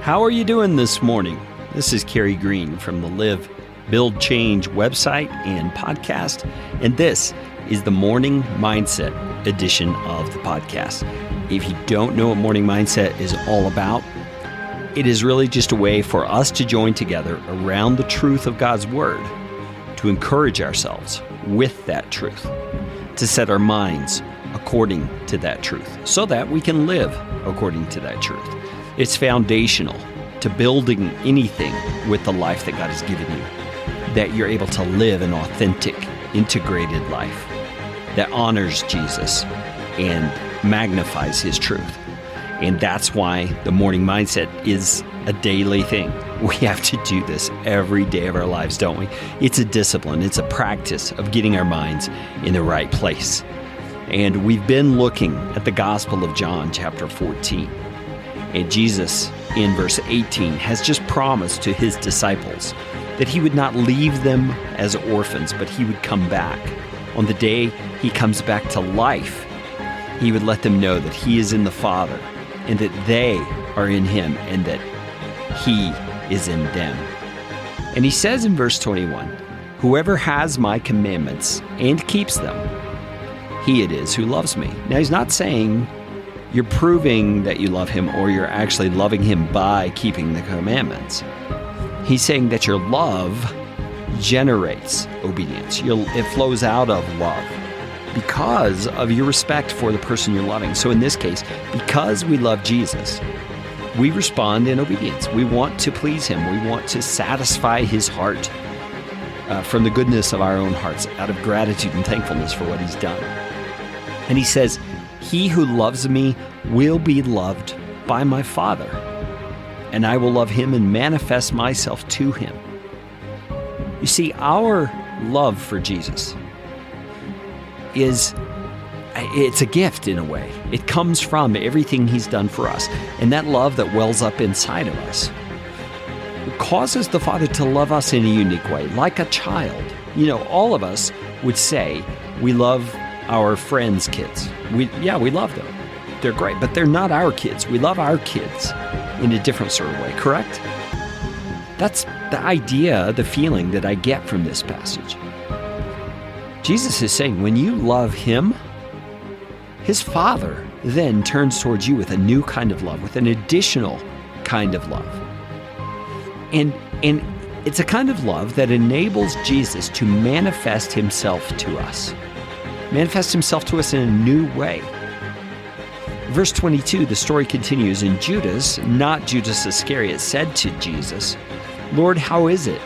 How are you doing this morning? This is Kerry Green from the Live, Build, Change website and podcast, and this is the Morning Mindset edition of the podcast. If you don't know what Morning Mindset is all about, it is really just a way for us to join together around the truth of God's Word, to encourage ourselves with that truth, to set our minds according to that truth, so that we can live according to that truth. It's foundational to building anything with the life that God has given you, that you're able to live an authentic, integrated life that honors Jesus and magnifies His truth. And that's why the morning mindset is a daily thing. We have to do this every day of our lives, don't we? It's a discipline. It's a practice of getting our minds in the right place. And we've been looking at the Gospel of John, chapter 14. And Jesus, in verse 18, has just promised to His disciples that He would not leave them as orphans, but He would come back. On the day He comes back to life, He would let them know that He is in the Father, and that they are in Him, and that He is in them. And He says in verse 21, "Whoever has my commandments and keeps them, he it is who loves me." Now, He's not saying you're proving that you love Him or you're actually loving Him by keeping the commandments. He's saying that your love generates obedience. It flows out of love because of your respect for the person you're loving. So in this case, because we love Jesus, we respond in obedience. We want to please Him. We want to satisfy His heart from the goodness of our own hearts, out of gratitude and thankfulness for what He's done. And He says, "He who loves me will be loved by my Father, and I will love him and manifest myself to him." You see, our love for Jesus it's a gift in a way. It comes from everything He's done for us. And that love that wells up inside of us causes the Father to love us in a unique way, like a child. You know, all of us would say we love our friends' kids. We love them. They're great, but they're not our kids. We love our kids in a different sort of way, correct? That's the idea, the feeling that I get from this passage. Jesus is saying when you love Him, His Father then turns towards you with a new kind of love, with an additional kind of love. And it's a kind of love that enables Jesus to manifest Himself to us. Manifest Himself to us in a new way. Verse 22, the story continues, and Judas, not Judas Iscariot, said to Jesus, "Lord, how is it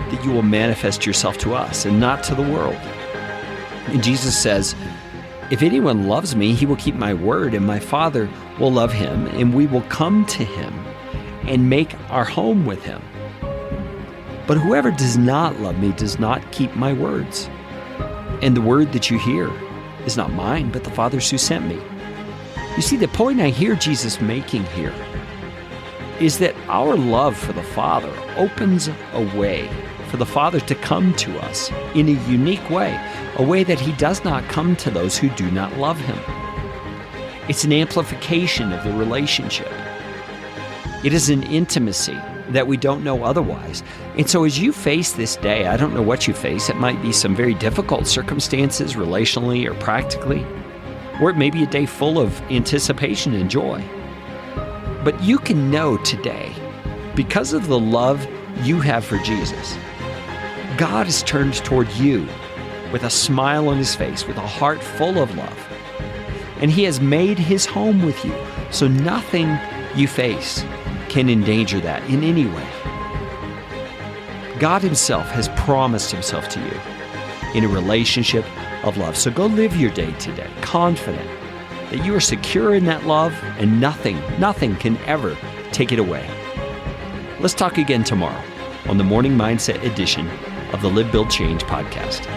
that you will manifest yourself to us and not to the world?" And Jesus says, "If anyone loves me, he will keep my word, and my Father will love him, and we will come to him and make our home with him. But whoever does not love me does not keep my words. And the word that you hear is not mine, but the Father's who sent me." You see, the point I hear Jesus making here is that our love for the Father opens a way for the Father to come to us in a unique way, a way that He does not come to those who do not love Him. It's an amplification of the relationship. It is an intimacy that we don't know otherwise. And so as you face this day, I don't know what you face. It might be some very difficult circumstances relationally or practically, or it may be a day full of anticipation and joy. But you can know today, because of the love you have for Jesus, God has turned toward you with a smile on His face, with a heart full of love. And He has made His home with you. So nothing you face can endanger that in any way. God Himself has promised Himself to you in a relationship of love. So go live your day today, confident that you are secure in that love and nothing can ever take it away. Let's talk again tomorrow on the Morning Mindset edition of the Live, Build, Change podcast.